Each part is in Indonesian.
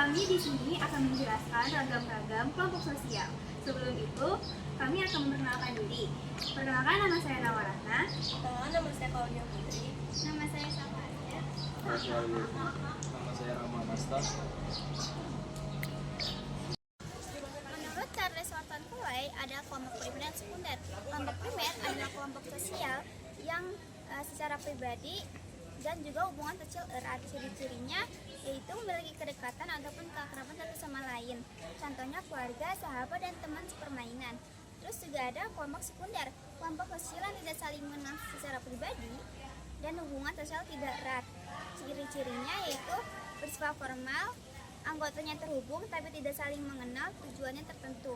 kami di sini akan menjelaskan ragam-ragam kelompok sosial. Sebelum itu, kami akan memperkenalkan diri. Perkenalkan, nama saya Nawarana. Nama saya Claudia Putri. Nama saya Safaria. Nama saya Rama Masta. Menurut Charles Wharton Cooley, ada kelompok primer dan sekunder. Kelompok primer adalah kelompok sosial yang secara pribadi dan juga hubungan kecil erat. Ciri-cirinya yaitu memiliki kedekatan ataupun keakraban satu sama lain. Contohnya keluarga, sahabat, dan teman sepermainan. Terus juga ada kelompok sekunder, kelompok sosial yang tidak saling mengenal secara pribadi dan hubungan sosial tidak erat. Ciri-cirinya yaitu bersifat formal, anggotanya terhubung tapi tidak saling mengenal tujuannya tertentu.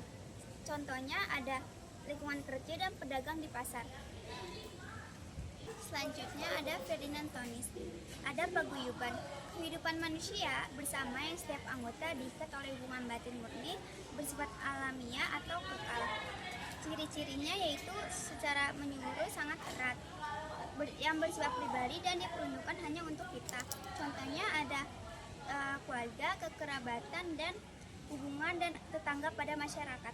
Contohnya ada lingkungan kerja dan pedagang di pasar. Selanjutnya ada Ferdinand Tonis. Ada paguyuban, kehidupan manusia bersama yang setiap anggota diikat oleh hubungan batin murni bersifat alamiah atau kekal. Ciri-cirinya yaitu secara menyeluruh sangat erat, yang bersifat pribadi dan diperuntukkan hanya untuk kita. Contohnya ada keluarga, kekerabatan, dan hubungan dan tetangga pada masyarakat.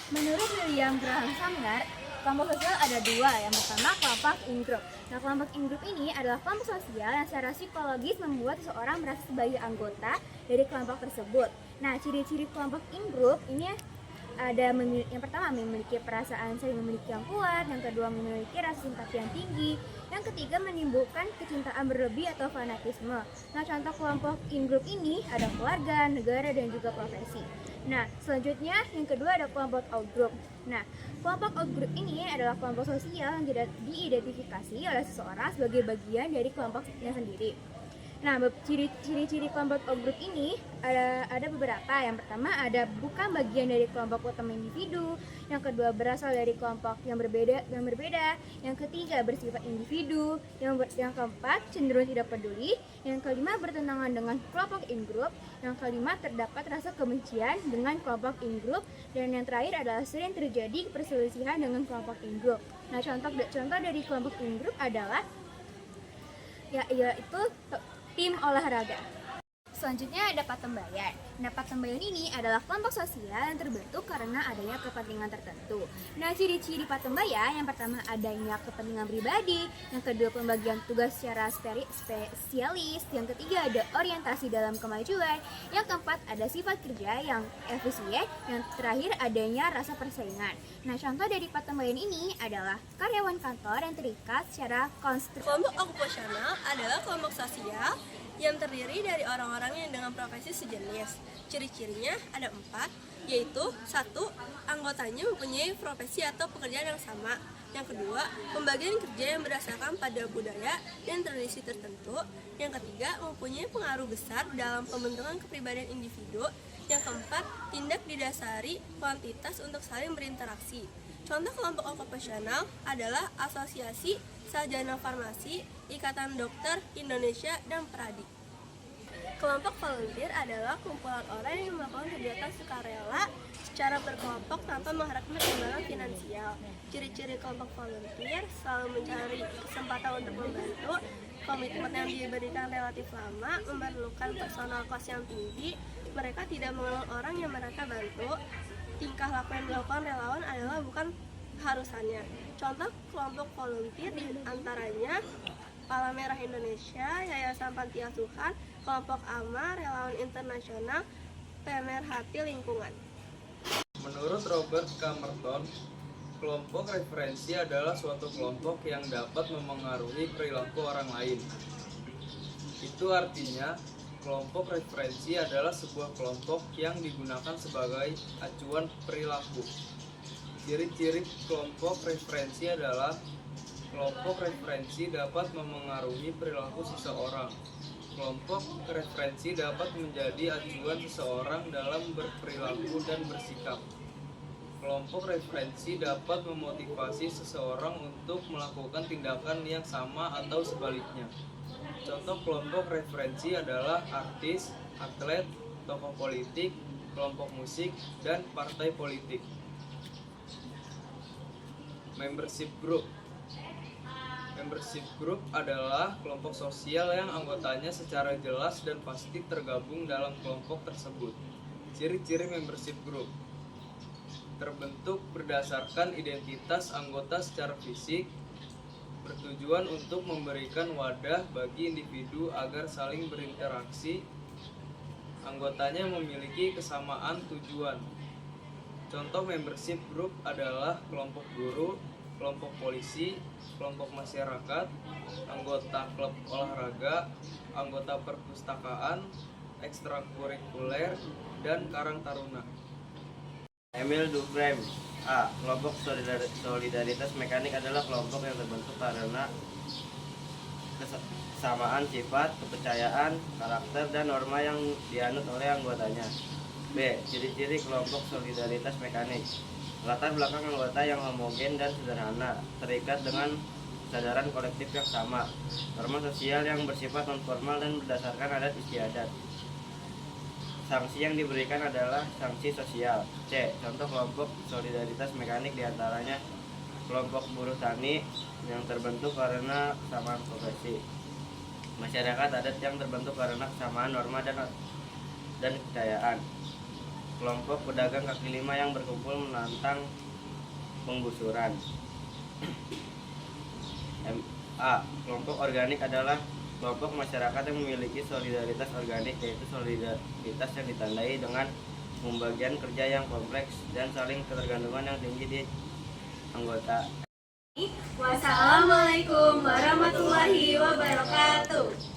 Menurut William Graham Sumner, kelompok sosial ada dua. Yang pertama, kelompok in-group. Nah, kelompok in-group ini adalah kelompok sosial yang secara psikologis membuat seseorang merasa sebagai anggota dari kelompok tersebut. Nah, ciri-ciri kelompok in-group ini ada yang pertama, memiliki perasaan saling memiliki yang kuat, yang kedua memiliki rasa simpati yang tinggi, yang ketiga menimbulkan kecintaan berlebih atau fanatisme. Nah, contoh kelompok in-group ini ada keluarga, negara, dan juga profesi. Nah, selanjutnya yang kedua ada kelompok out-group. Nah, kelompok out-group ini adalah kelompok sosial yang tidak diidentifikasi oleh seseorang sebagai bagian dari kelompoknya sendiri. Nah, ciri-ciri kelompok out-group ini ada beberapa. Yang pertama ada bukan bagian dari kelompok utama individu. Yang kedua berasal dari kelompok yang berbeda. Yang ketiga bersifat individu. Yang keempat cenderung tidak peduli. Yang kelima bertentangan dengan kelompok in-group. Yang kelima terdapat rasa kebencian dengan kelompok in-group. Dan yang terakhir adalah sering terjadi perselisihan dengan kelompok in-group. Nah, contoh dari kelompok in-group adalah yaitu tim olahraga. Selanjutnya ada patembayan. Nah, patembayan ini adalah kelompok sosial yang terbentuk karena adanya kepentingan tertentu. Nah, ciri-ciri patembayan yang pertama adanya kepentingan pribadi, yang kedua pembagian tugas secara spesialis, yang ketiga ada orientasi dalam kemajuan, yang keempat ada sifat kerja yang efisien, yang terakhir adanya rasa persaingan. Nah, contoh dari patembayan ini adalah karyawan kantor yang terikat secara Kelompok okupasional adalah kelompok sosial yang terdiri dari orang-orang yang dengan profesi sejenis. Ciri-cirinya ada 4, yaitu 1. Anggotanya mempunyai profesi atau pekerjaan yang sama. Yang kedua, pembagian kerja yang berdasarkan pada budaya dan tradisi tertentu. Yang ketiga, mempunyai pengaruh besar dalam pembentukan kepribadian individu. Yang keempat, tindak didasari kuantitas untuk saling berinteraksi. Contoh kelompok okupasional adalah Asosiasi Sarjana Farmasi, Ikatan Dokter Indonesia, dan Pradi. Kelompok volunteer adalah kumpulan orang yang melakukan kegiatan sukarela secara berkelompok tanpa mengharapkan imbalan finansial. Ciri-ciri kelompok volunteer selalu mencari kesempatan untuk membantu, komitmen yang diberikan relatif lama, memerlukan personal cost yang tinggi, mereka tidak mengenal orang yang mereka bantu, tingkah laku yang dilakukan relawan adalah bukan harusannya. Contoh kelompok volunteer di antaranya Palang Merah Indonesia, Yayasan Panti Asuhan, Kelompok AMA, Relawan Internasional, Pemerhati Lingkungan. Menurut Robert K. Merton, kelompok referensi adalah suatu kelompok yang dapat memengaruhi perilaku orang lain. Itu artinya, kelompok referensi adalah sebuah kelompok yang digunakan sebagai acuan perilaku. Ciri-ciri kelompok referensi adalah kelompok referensi dapat memengaruhi perilaku seseorang. Kelompok referensi dapat menjadi acuan seseorang dalam berperilaku dan bersikap. Kelompok referensi dapat memotivasi seseorang untuk melakukan tindakan yang sama atau sebaliknya. Contoh kelompok referensi adalah artis, atlet, tokoh politik, kelompok musik, dan partai politik. Membership group. Membership group adalah kelompok sosial yang anggotanya secara jelas dan pasti tergabung dalam kelompok tersebut. Ciri-ciri membership group: terbentuk berdasarkan identitas anggota secara fisik, bertujuan untuk memberikan wadah bagi individu agar saling berinteraksi, anggotanya memiliki kesamaan tujuan. Contoh membership group adalah kelompok guru, kelompok polisi, kelompok masyarakat, anggota klub olahraga, anggota perpustakaan, ekstrakurikuler, dan karang taruna. Emil Durkheim. A. Kelompok solidaritas mekanik adalah kelompok yang terbentuk karena kesamaan sifat, kepercayaan, karakter, dan norma yang dianut oleh anggotanya. B. Ciri-ciri kelompok solidaritas mekanik: latar belakang anggota yang homogen dan sederhana, terikat dengan kesadaran kolektif yang sama, norma sosial yang bersifat non-formal dan berdasarkan adat istiadat. Sanksi yang diberikan adalah sanksi sosial. C. Contoh kelompok solidaritas mekanik diantaranya kelompok buruh tani yang terbentuk karena kesamaan profesi, masyarakat adat yang terbentuk karena kesamaan norma dan kepercayaan, kelompok pedagang kaki lima yang berkumpul menantang penggusuran. A. Kelompok organik adalah kelompok masyarakat yang memiliki solidaritas organik, yaitu solidaritas yang ditandai dengan pembagian kerja yang kompleks dan saling ketergantungan yang tinggi di anggota. Wassalamualaikum warahmatullahi wabarakatuh.